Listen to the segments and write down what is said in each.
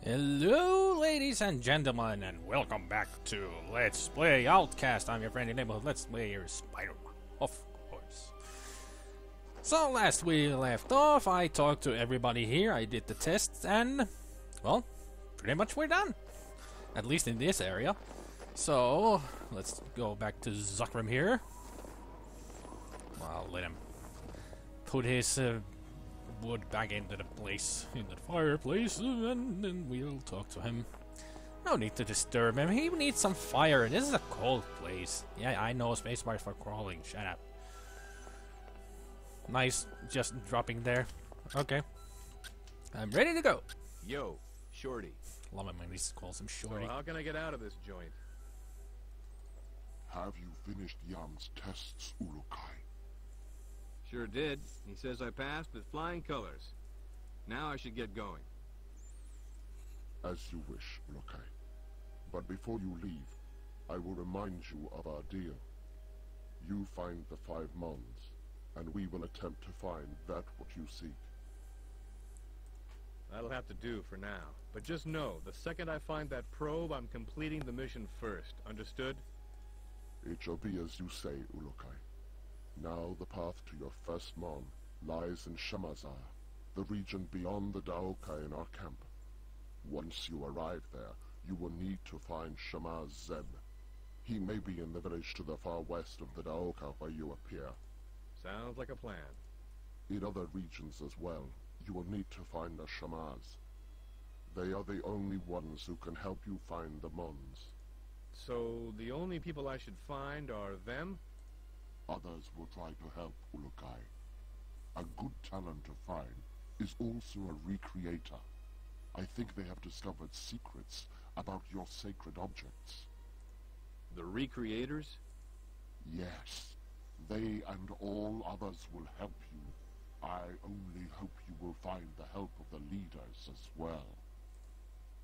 Hello, ladies and gentlemen, and welcome back to Let's Play Outcast. I'm your friendly neighborhood Let's Player Spider, of course. So, last we left off, I talked to everybody here, I did the tests, and, well, pretty much we're done. At least in this area. So, let's go back to Zuckram here. I'll let him put his wood back into the place, in the fireplace, and then we'll talk to him. No need to disturb him, he needs some fire. This is a cold place. Yeah, I know, spacebar for crawling, shut up. Nice, just dropping there. Okay. I'm ready to go. Yo, Shorty. Love it when he calls him Shorty. So how can I get out of this joint? Have you finished Yam's tests, Ulukai? Sure did. He says I passed with flying colors. Now I should get going. As you wish, Ulukai. But before you leave, I will remind you of our deal. You find the 5 Mons, and we will attempt to find that what you seek. That'll have to do for now. But just know, the second I find that probe, I'm completing the mission first. Understood? It shall be as you say, Ulukai. Now the path to your first Mon lies in Shamazaar, the region beyond the Daoka in our camp. Once you arrive there, you will need to find Shamazaar. He may be in the village to the far west of the Daoka where you appear. Sounds like a plan. In other regions as well, you will need to find the Shamaz. They are the only ones who can help you find the Mons. So the only people I should find are them? Others will try to help, Ulukai. A good talent to find is also a recreator. I think they have discovered secrets about your sacred objects. The recreators? Yes, they and all others will help you. I only hope you will find the help of the leaders as well.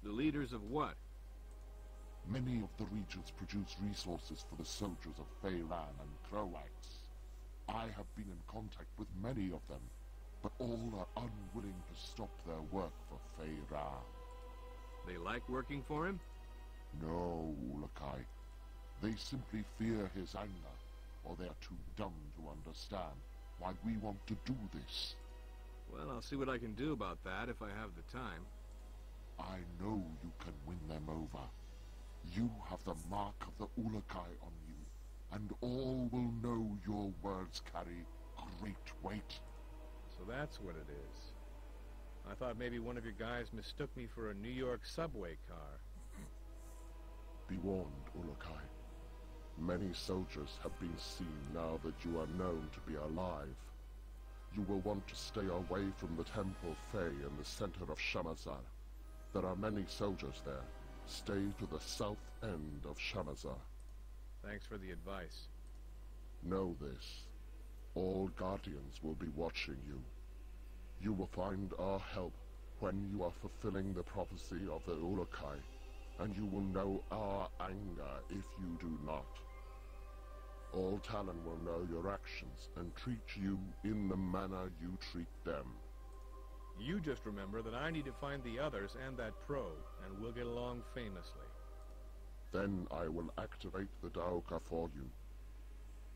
The leaders of what? Many of the regions produce resources for the soldiers of Feyran and Croax. I have been in contact with many of them, but all are unwilling to stop their work for Feyran. They like working for him? No, Ulukai. They simply fear his anger, or they are too dumb to understand why we want to do this. Well, I'll see what I can do about that if I have the time. I know you can win them over. You have the mark of the Ulukai on you, and all will know your words carry great weight. So that's what it is. I thought maybe one of your guys mistook me for a New York subway car. Be warned, Ulukai. Many soldiers have been seen now that you are known to be alive. You will want to stay away from the Temple Fey in the center of Shamazaar. There are many soldiers there. Stay to the south end of Shamazaar. Thanks for the advice. Know this. All Guardians will be watching you. You will find our help when you are fulfilling the prophecy of the Ulukai, and you will know our anger if you do not. All Talon will know your actions and treat you in the manner you treat them. You just remember that I need to find the others and that probe, and we'll get along famously. Then I will activate the Daoka for you.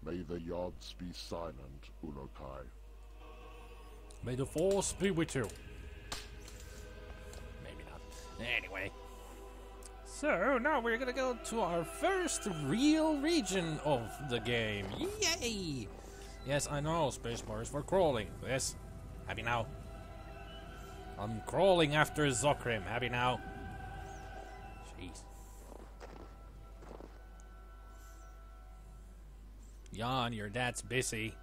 May the Yods be silent, Ulukai. May the force be with you. Maybe not. Anyway. So, now we're gonna go to our first real region of the game. Yay! Yes, I know, spacebar is for crawling. Yes. Happy now? I'm crawling after Zuckram. Happy now? Jeez. Jan, your dad's busy.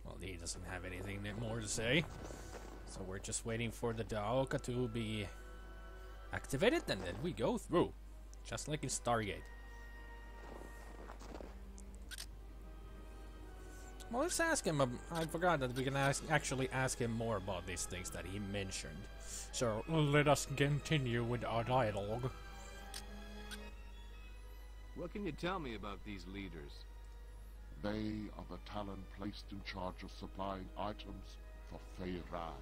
Well, he doesn't have anything more to say. So we're just waiting for the Daoka to be activated, and then we go through. Just like in Stargate. Well, let's ask him. I forgot that we can actually ask him more about these things that he mentioned. So let us continue with our dialogue. What can you tell me about these leaders? They are the Talon placed in charge of supplying items for Feyran,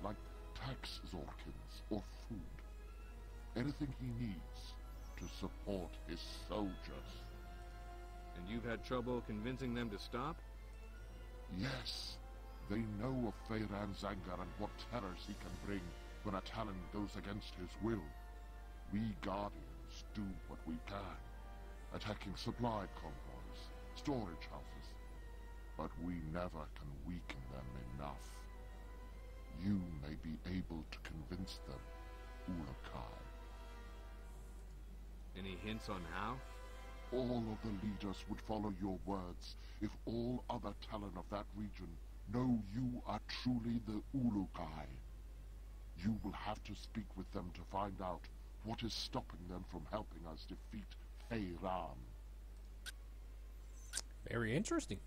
like tax Zorkins or food. Anything he needs to support his soldiers. And you've had trouble convincing them to stop? Yes, they know of Feyran's anger and what terrors he can bring when a Talon goes against his will. We Guardians do what we can, attacking supply convoys, storage houses, but we never can weaken them enough. You may be able to convince them, Ulukai. Any hints on how? All of the leaders would follow your words if all other Talon of that region know you are truly the Ulukai. You will have to speak with them to find out what is stopping them from helping us defeat Feyran. Very interesting.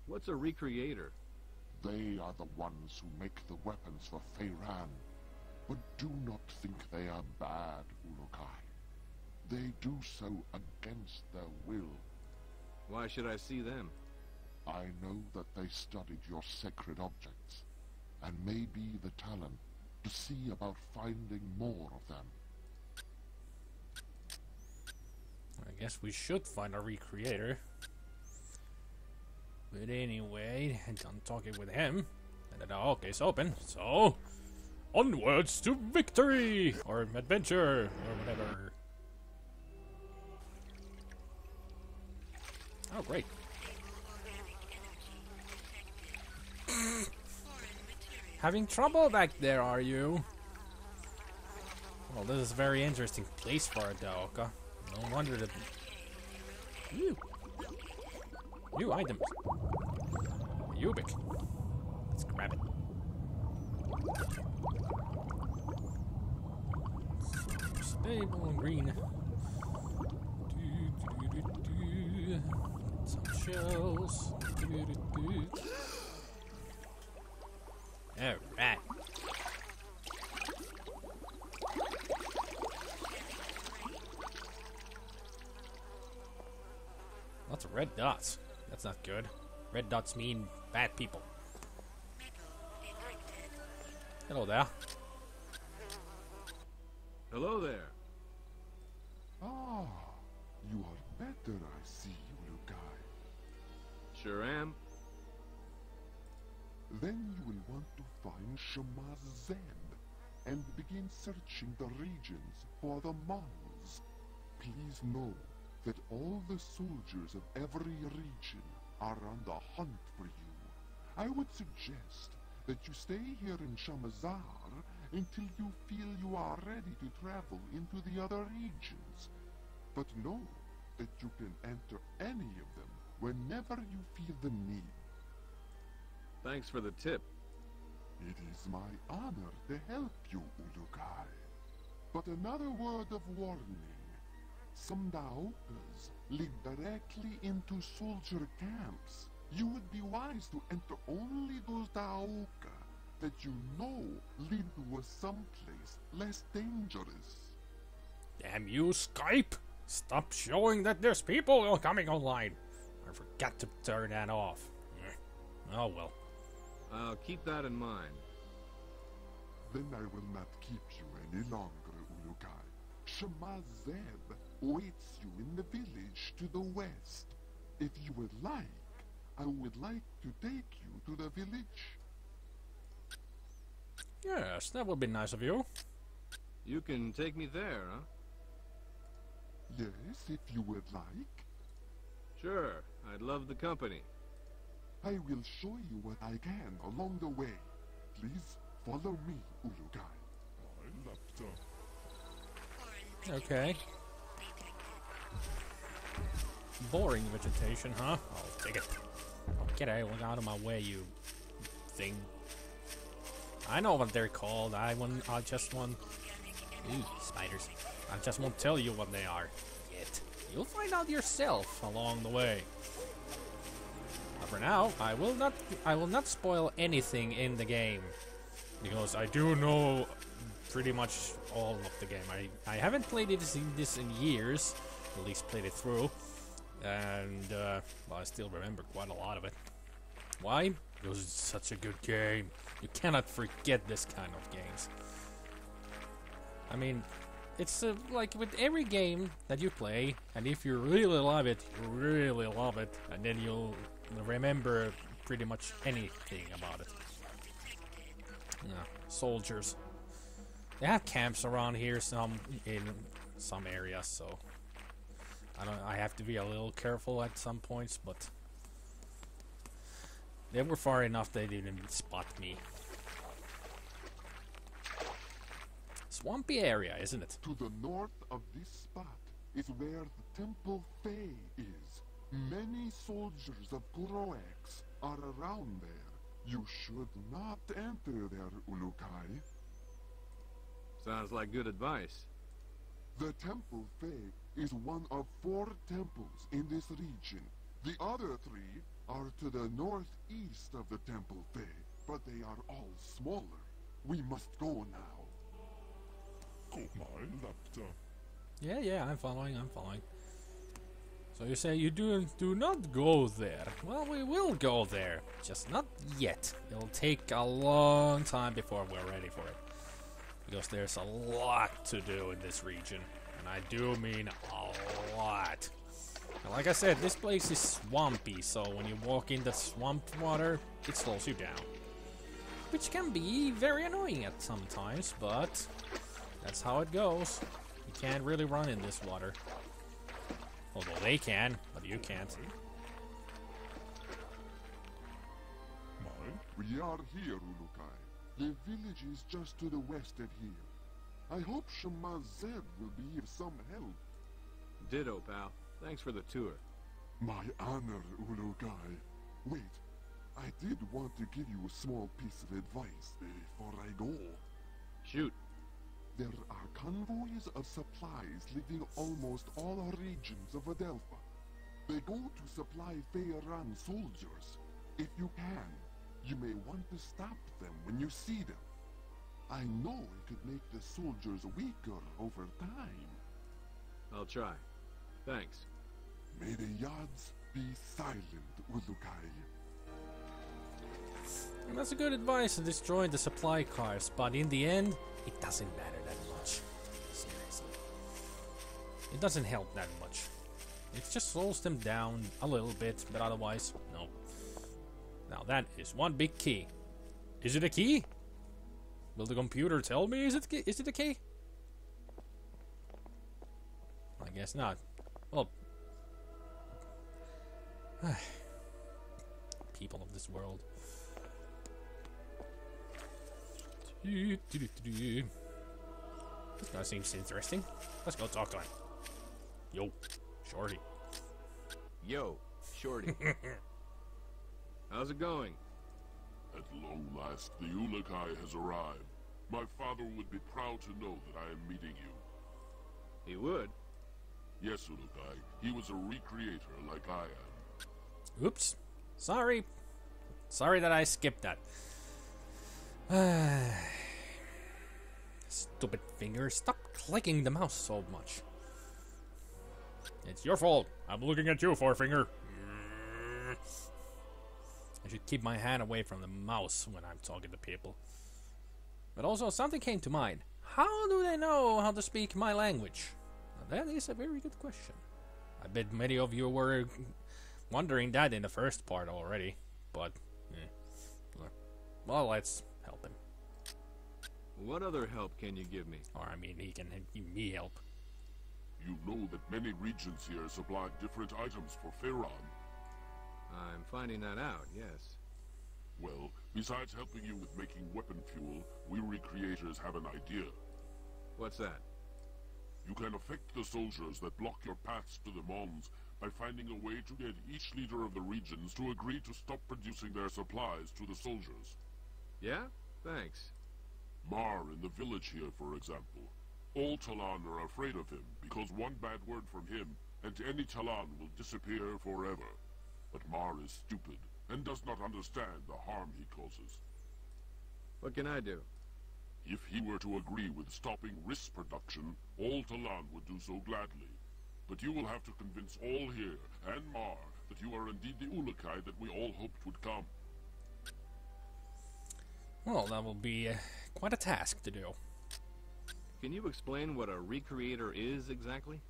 What's a recreator? They are the ones who make the weapons for Feyran. But do not think they are bad, Ulukai. They do so against their will. Why should I see them? I know that they studied your sacred objects, and may be the Talon to see about finding more of them. I guess we should find a recreator. But anyway, I'm done talking with him. And the Outcast open, so onwards to victory! Or adventure, or whatever. Oh, great. Having trouble back there, are you? Well, this is a very interesting place for a Daoka. No wonder the... New items. Ubik. Let's grab it. Stable and green. Some shells. Alright. Lots of red dots. That's not good. Red dots mean bad people. Hello there. Hello there. Ah, you are better, I see, Ulukai. Sure am. Then you will want to find Shamazaar and begin searching the regions for the models. Please know that all the soldiers of every region are on the hunt for you. I would suggest that you stay here in Shamazaar until you feel you are ready to travel into the other regions. But know that you can enter any of them whenever you feel the need. Thanks for the tip. It is my honor to help you, Ulukai. But another word of warning. Some Daokas lead directly into soldier camps. You would be wise to enter only those Daoka that you know lead to someplace less dangerous. Damn you, Skype! Stop showing that there's people coming online. I forgot to turn that off. Oh well. I'll keep that in mind. Then I will not keep you any longer, Ulukai. Shamazaar waits you in the village to the west. If you would like, I would like to take you to the village. Yes, that would be nice of you. You can take me there, huh? Yes, if you would like. Sure, I'd love the company. I will show you what I can along the way. Please follow me, Ulukai. Okay. Boring vegetation, huh? I'll take it. Oh, get out of my way, you thing. I know what they're called. I just want... Ooh, spiders. I just won't tell you what they are yet. You'll find out yourself along the way. But for now, I will not spoil anything in the game, because I do know pretty much all of the game. I haven't played this in years, at least played it through. And, well, I still remember quite a lot of it. Why? Because it's such a good game. You cannot forget this kind of games. I mean, it's like with every game that you play, and if you really love it, you really love it, and then you'll remember pretty much anything about it. Yeah, soldiers. They have camps around here, some in some areas, so I have to be a little careful at some points, but they were far enough they didn't spot me. Swampy area, isn't it? To the north of this spot is where the Temple Fae is. Many soldiers of Groax are around there. You should not enter there, Ulukai. Sounds like good advice. The Temple Fae is one of 4 temples in this region. The other 3 are to the northeast of the Temple Fae, but they are all smaller. We must go now. Oh my laptop. Yeah, I'm following. So you say you do not go there. Well, we will go there, just not yet. It'll take a long time before we're ready for it. Because there's a lot to do in this region. And I do mean a lot. And like I said, this place is swampy, so when you walk in the swamp water, it slows you down. Which can be very annoying at some times, but that's how it goes. You can't really run in this water. Although they can, but you can't. We are here, Ulukai. The village is just to the west of here. I hope Shamazaar will be of some help. Ditto, pal. Thanks for the tour. My honor, Ulukai. Wait, I did want to give you a small piece of advice before I go. Shoot. There are convoys of supplies leaving almost all regions of Adelpha. They go to supply Feyran soldiers. If you can, you may want to stop them when you see them. I know it could make the soldiers weaker over time. I'll try. Thanks. May the Yads be silent, Ulukai. And that's a good advice to destroy the supply cars, but in the end, it doesn't matter that much. Seriously. It doesn't help that much. It just slows them down a little bit, but otherwise, no. Now that is one big key. Is it a key? Will the computer tell me is it a key? I guess not. Well, people of this world. This guy seems interesting. Let's go talk to him. Yo, Shorty. Yo, Shorty. How's it going? At long last, the Ulukai has arrived. My father would be proud to know that I am meeting you. He would? Yes, Ulukai. He was a recreator like I am. Oops. Sorry. Sorry that I skipped that. Stupid fingers. Stop clicking the mouse so much. It's your fault. I'm looking at you, Forefinger. I should keep my hand away from the mouse when I'm talking to people. But also, something came to mind. How do they know how to speak my language? Now, that is a very good question. I bet many of you were wondering that in the first part already. But, well, let's help him. What other help can you give me? Or, I mean, he can give me help. You know that many regions here supply different items for Feyran. I'm finding that out, yes. Well, besides helping you with making weapon fuel, we recreators have an idea. What's that? You can affect the soldiers that block your paths to the Mons by finding a way to get each leader of the regions to agree to stop producing their supplies to the soldiers. Yeah? Thanks. Mar in the village here, for example. All Talon are afraid of him, because one bad word from him, and any Talon will disappear forever. But Mar is stupid, and does not understand the harm he causes. What can I do? If he were to agree with stopping Riss production, all Talon would do so gladly. But you will have to convince all here, and Mar, that you are indeed the Ulukai that we all hoped would come. Well, that will be quite a task to do. Can you explain what a recreator is exactly?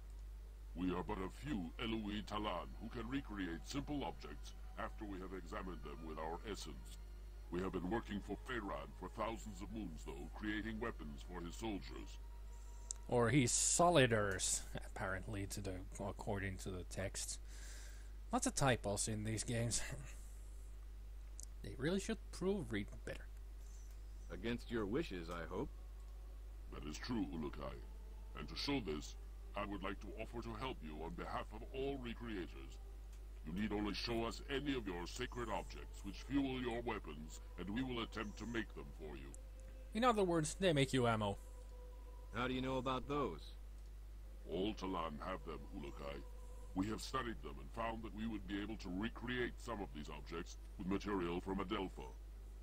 We are but a few Eloi Talan who can recreate simple objects after we have examined them with our essence. We have been working for Feyran for thousands of moons, though, creating weapons for his soldiers. Or he's soliders, apparently, according to the text. Lots of typos in these games. They really should prove reading better. Against your wishes, I hope. That is true, Ulukai. And to show this, I would like to offer to help you on behalf of all recreators. You need only show us any of your sacred objects which fuel your weapons, and we will attempt to make them for you. In other words, they make you ammo. How do you know about those? All Talan have them, Ulukai. We have studied them and found that we would be able to recreate some of these objects with material from Adelpha.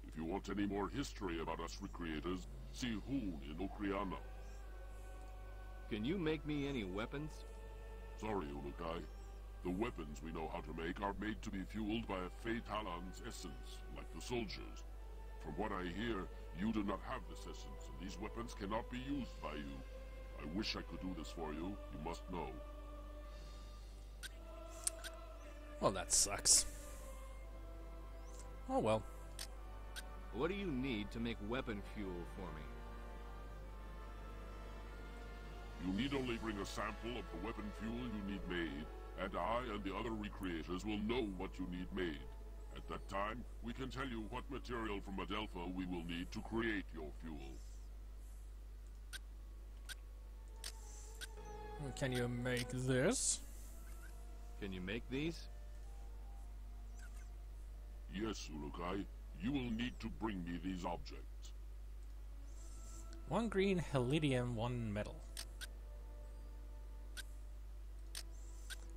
If you want any more history about us recreators, see Hoon in Okriana. Can you make me any weapons? Sorry, Ulukai. The weapons we know how to make are made to be fueled by a Fey Talan's essence, like the soldiers. From what I hear, you do not have this essence, and these weapons cannot be used by you. I wish I could do this for you, you must know. Well, that sucks. Oh well. What do you need to make weapon fuel for me? You need only bring a sample of the weapon fuel you need made, and I and the other recreators will know what you need made. At that time, we can tell you what material from Adelpha we will need to create your fuel. Can you make this? Can you make these? Yes, Ulukai. You will need to bring me these objects. 1 green helidium, 1 metal.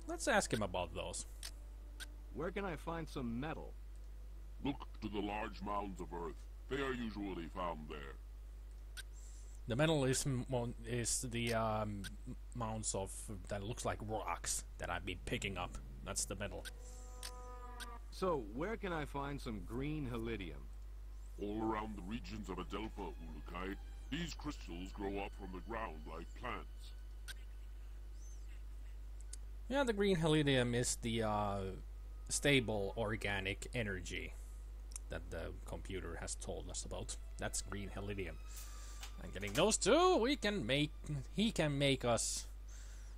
Let's ask him about those. Where can I find some metal? Look to the large mounds of earth. They are usually found there. The metal is the mounds of that looks like rocks that I've been picking up. That's the metal. So, where can I find some green helidium? All around the regions of Adelpha, Ulukai, these crystals grow up from the ground like plants. Yeah, the green helidium is the stable organic energy that the computer has told us about. That's green helidium. And getting those two, he can make us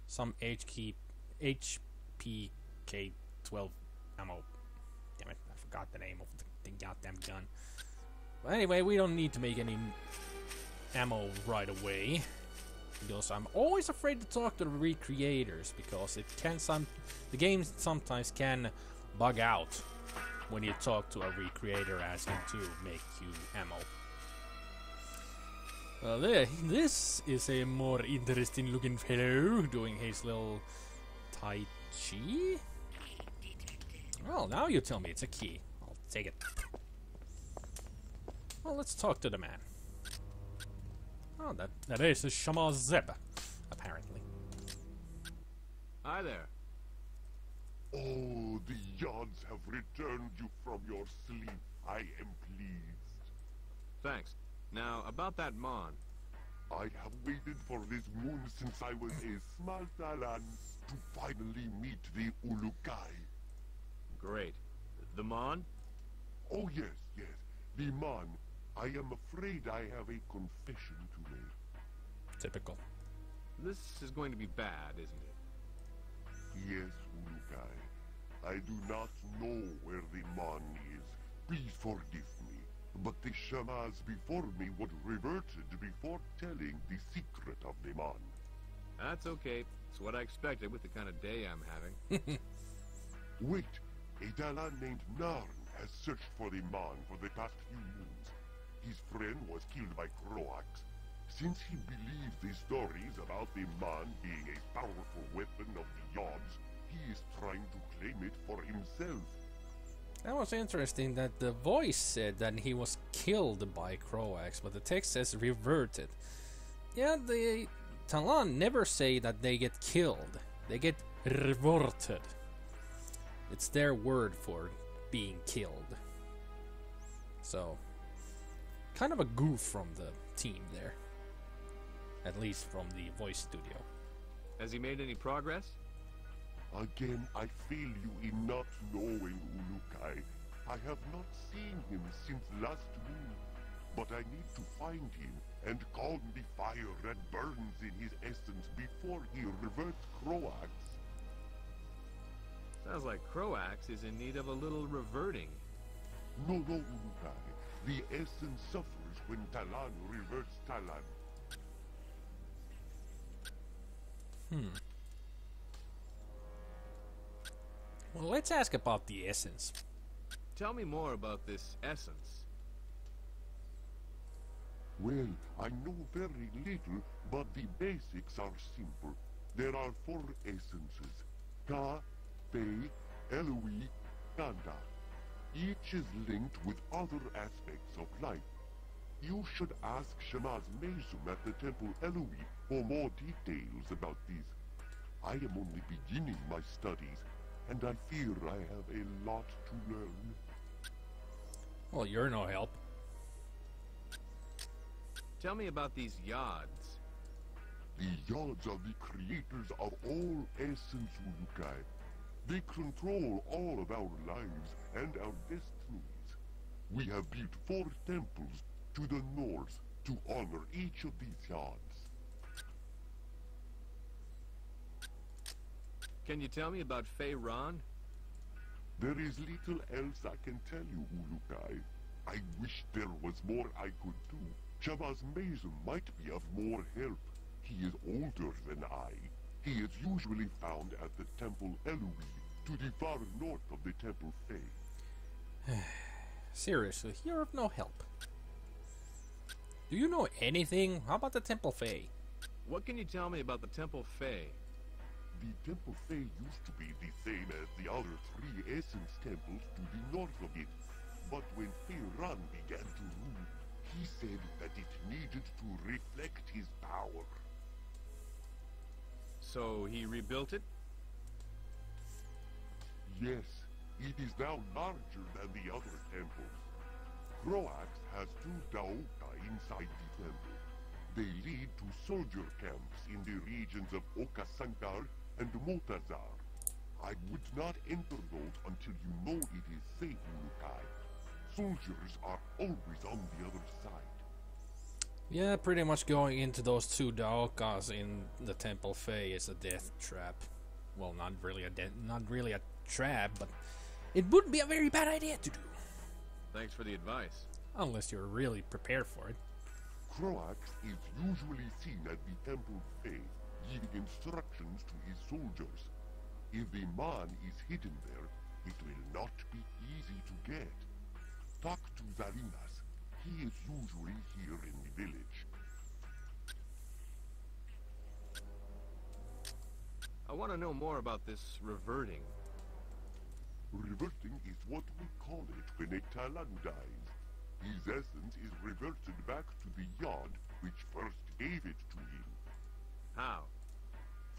some HPK-12 ammo. Damn it, I forgot the name of the goddamn gun. But anyway, we don't need to make any ammo right away, because I'm always afraid to talk to the recreators, because the game sometimes can bug out when you talk to a recreator asking to make you ammo. This is a more interesting looking fellow doing his little Tai Chi. Well, now you tell me it's a key. I'll take it. Well, let's talk to the man. Oh, that is a Shamazaar, apparently. Hi there. Oh, the Yods have returned you from your sleep. I am pleased. Thanks. Now, about that Mon. I have waited for this moon since I was a small Talan to finally meet the Ulukai. Great. The Mon? Oh yes, yes, the Mon. I am afraid I have a confession to make. Typical. This is going to be bad, isn't it? Yes, Ulukai. I do not know where the Mon is. Please forgive me. But the Shamas before me would reverted before telling the secret of the Mon. That's okay. It's what I expected with the kind of day I'm having. Wait, a Talan named Narn has searched for the Mon for the past few moons. His friend was killed by Croax. Since he believes the stories about the Mon being a powerful weapon of the Yods, he is trying to claim it for himself. That was interesting that the voice said that he was killed by Croax, but the text says reverted. Yeah, the Talan never say that they get killed. They get revolted. It's their word for being killed. So, kind of a goof from the team there. At least from the voice studio. Has he made any progress? Again, I fail you in not knowing Ulukai. I have not seen him since last moon, but I need to find him and calm the fire that burns in his essence before he reverts Croax. Sounds like Croax is in need of a little reverting. No, Ulukai. The essence suffers when Talan reverts Talan. Well, let's ask about the essence. Tell me more about this essence. Well, I know very little, but the basics are simple. There are 4 essences. Ka, Fei, Eloi, Kanda. Each is linked with other aspects of life. You should ask Shamazaar at the Temple Eloi for more details about these. I am only beginning my studies, and I fear I have a lot to learn. Well, you're no help. Tell me about these Yods. The Yods are the creators of all essence Ulukai. They control all of our lives and our destinies. We have built 4 temples to the north to honor each of these Yods. Can you tell me about Fei Ran? There is little else I can tell you, Ulukai. I wish there was more I could do. Shamazaar might be of more help. He is older than I. He is usually found at the Temple Eloi, to the far north of the Temple Fei. Seriously, you're of no help. Do you know anything? How about the Temple Fei? What can you tell me about the Temple Fei? The Temple Fei used to be the same as the other 3 Essence Temples to the north of it. But when Fei Ran began to rule, he said that it needed to reflect his power. So he rebuilt it? Yes, it is now larger than the other temples. Croax has 2 Daoka inside the temple. They lead to soldier camps in the regions of Okasankar and Motazar. I would not enter those until you know it is safe, Ulukai. Soldiers are always on the other side. Yeah, pretty much going into those 2 Daokas in the Temple Fei is a death trap. Well, not really a trap, but it would be a very bad idea to do. Thanks for the advice. Unless you're really prepared for it. Croax is usually seen at the Temple Fei, giving instructions to his soldiers. If the man is hidden there, it will not be easy to get. Talk to Zarinas. He is usually here in the village. I want to know more about this reverting. Reverting is what we call it when a Talan dies. His essence is reverted back to the Yod which first gave it to him. How?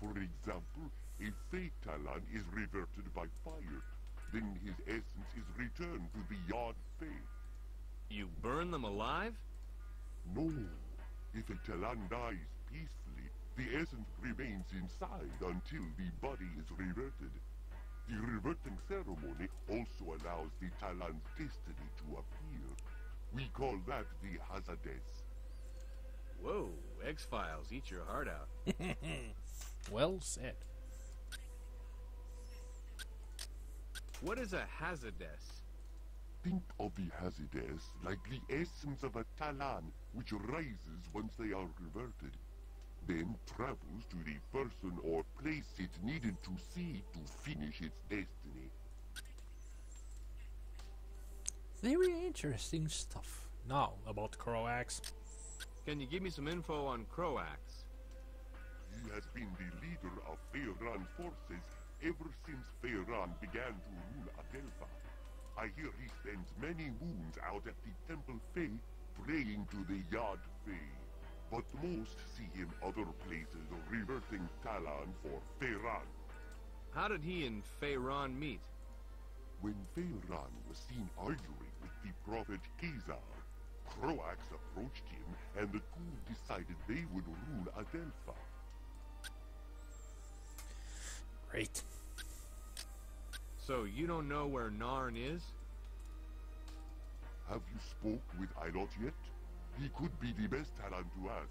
For example, a Fey Talan is reverted by fire. Then his essence is returned to the Yod Fey. You burn them alive? No. If a Talan dies peacefully, the essence remains inside until the body is reverted. The reverting ceremony also allows the Talan's destiny to appear. We call that the Hazades. Whoa, X-Files, eat your heart out. Well said. What is a Hazades? Think of the Hazades like the essence of a Talan, which rises once they are reverted, then travels to the person or place it needed to see to finish its destiny. Very interesting stuff. Now, about Croax. Can you give me some info on Croax? He has been the leader of Feyran forces ever since Feyran began to rule Adelpha. I hear he spends many moons out at the Temple Fey praying to the Yod Fey. But most see him other places reverting Talan for Feyran. How did he and Feyran meet? When Feyran was seen arguing with the prophet Khazar, Croax approached him, and the two decided they would rule Adelpha. Great. So you don't know where Narn is? Have you spoke with Ilot yet? He could be the best talent to ask.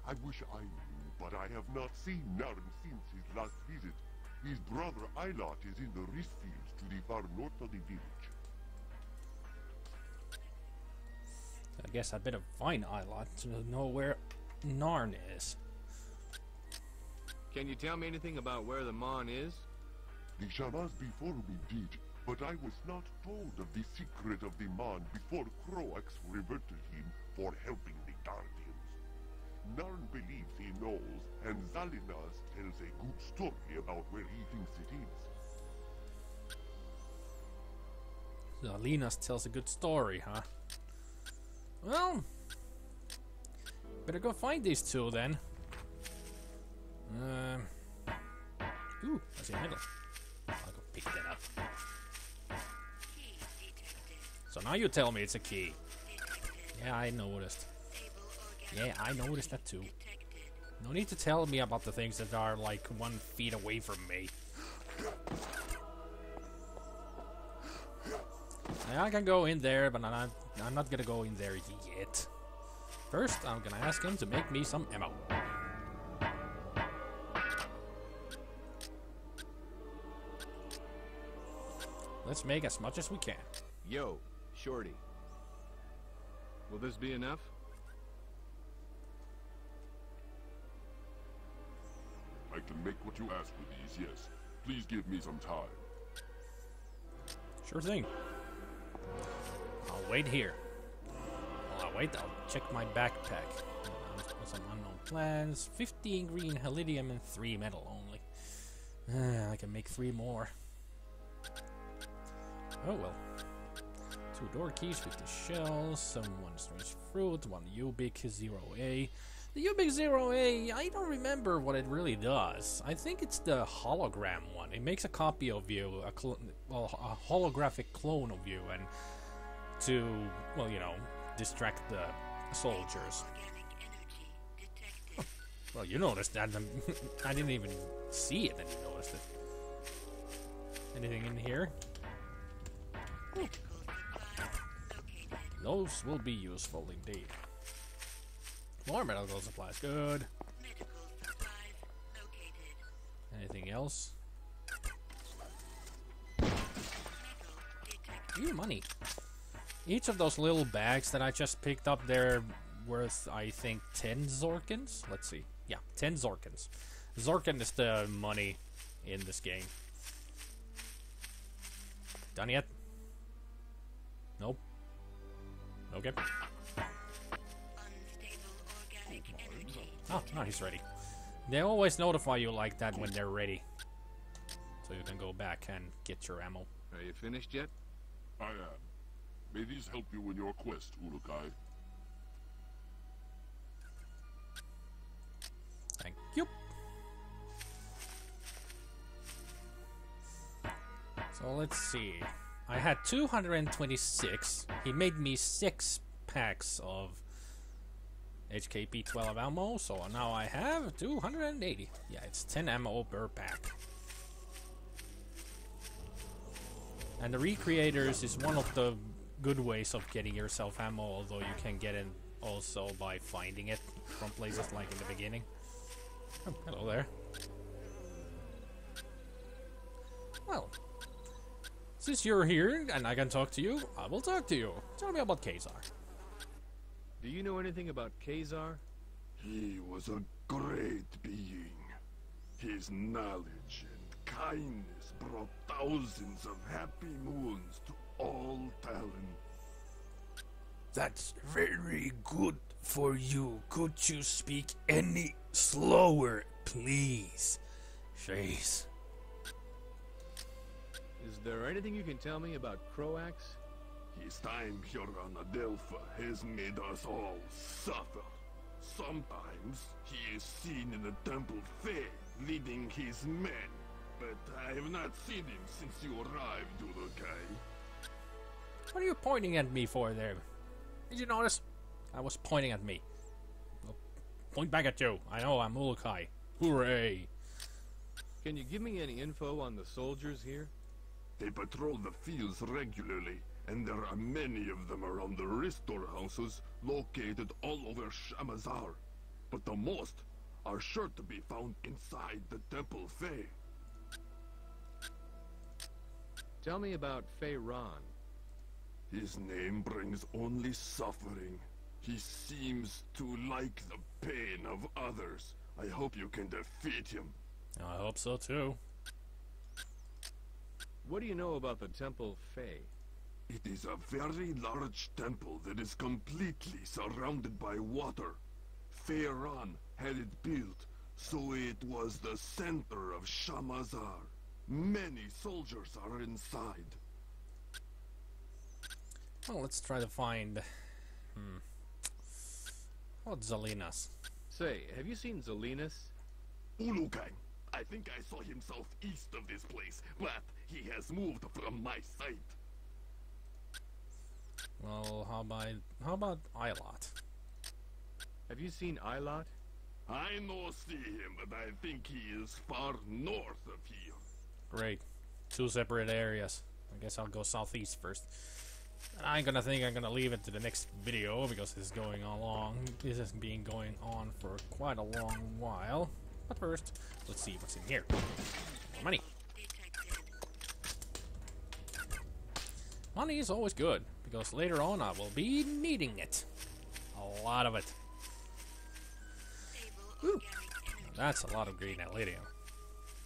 I wish I knew, but I have not seen Narn since his last visit. His brother Ilot is in the rice fields to the far north of the village. I guess I better find Ilot to know where Narn is. Can you tell me anything about where the Mon is? The Shamas before me did, but I was not told of the secret of the Mon before Croax reverted him for helping the Guardians. Narn believes he knows, and Zalinas tells a good story about where he thinks it is. Zalinas tells a good story, huh? Well, better go find these two then. Ooh, what's in the middle? I'll go pick that up. So now you tell me it's a key. Yeah, I noticed. Yeah, I noticed that too. No need to tell me about the things that are like 1 feet away from me. Yeah, I can go in there, but I'm not gonna go in there yet. First, I'm gonna ask him to make me some ammo. Let's make as much as we can. Yo, Shorty. Will this be enough? I can make what you ask with these, yes. Please give me some time. Sure thing. I'll wait here. While I wait, I'll check my backpack. Some unknown plans. 15 green helidium and 3 metal only. I can make 3 more. Oh well. 2 door keys with the shells, some 1 strange fruit, 1 Ubik 0A. The Ubik 0A, I don't remember what it really does. I think it's the hologram one. It makes a copy of you, a holographic clone of you, and to, well, you know, distract the soldiers. Oh, well, you noticed that. I didn't even see it, and you noticed it. Anything in here? Ooh. Those will be useful indeed. More medical supplies, good. Anything else? Ooh, money. Each of those little bags that I just picked up, they're worth, I think, 10 Zorkins? Let's see. Yeah, 10 Zorkins. Zorkin is the money in this game. Done yet? Nope. Okay. Oh, now he's ready. They always notify you like that when they're ready. So you can go back and get your ammo. Are you finished yet? I am. May these help you in your quest, Urukai. Thank you. So let's see. I had 226. He made me 6 packs of HKP 12 ammo, so now I have 280. Yeah, it's 10 ammo per pack. And the recreators is one of the good ways of getting yourself ammo, although you can get it also by finding it from places like in the beginning. Oh, hello there. Well, since you're here and I can talk to you, I will talk to you. Tell me about Khazar. Do you know anything about Khazar? He was a great being. His knowledge and kindness brought thousands of happy moons to all Talon. That's very good for you. Could you speak any slower, please? Jeez. Is there anything you can tell me about Croax? His time here on Adelpha has made us all suffer. Sometimes he is seen in the Temple Fair leading his men. but I have not seen him since you arrived, Urukai. What are you pointing at me for there? Did you notice? I was pointing at me. I'll point back at you. I know I'm Ulukai. Hooray! Can you give me any info on the soldiers here? They patrol the fields regularly, and there are many of them around the restore houses located all over Shamazaar. But the most are sure to be found inside the Temple Fae. Tell me about Fei Ran. His name brings only suffering. He seems to like the pain of others. I hope you can defeat him. I hope so too. What do you know about the Temple Fei? It is a very large temple that is completely surrounded by water. Fei Ran had it built, so it was the center of Shamazaar. Many soldiers are inside. Well, let's try to find... What Zalinas? Say, have you seen Zalinas? Ulukai. I think I saw him southeast of this place, but he has moved from my sight. Well, how about Ilot? Have you seen Ilot? I no see him, but I think he is far north of here. Great. 2 separate areas. I guess I'll go southeast first. I'm gonna leave it to the next video because this is going on long. This has been going on for quite a long while. But first, let's see what's in here. Money. Money is always good because later on I will be needing it. A lot of it. Ooh. That's a lot of green allidium.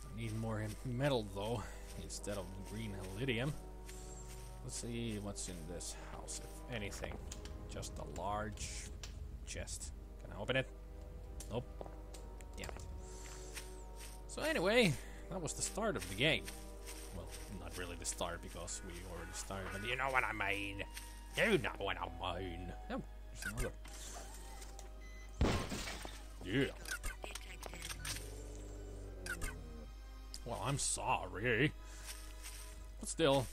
I need more metal though, instead of green allidium. Let's see what's in this house, if anything. Just a large chest. Can I open it? Nope. Damn it. So anyway, that was the start of the game. Well, not really the start because we already started, but you know what I mean. You know what I mean. Oh, there's another. Yeah. Well, I'm sorry. But still.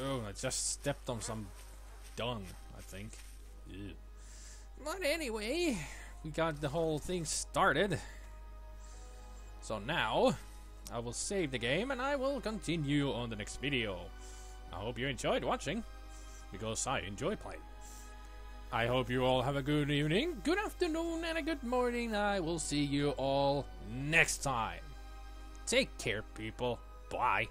Oh, I just stepped on some dung, I think. Ew. But anyway, we got the whole thing started. So now, I will save the game and I will continue on the next video. I hope you enjoyed watching, because I enjoy playing. I hope you all have a good evening, good afternoon, and a good morning. I will see you all next time. Take care, people. Bye.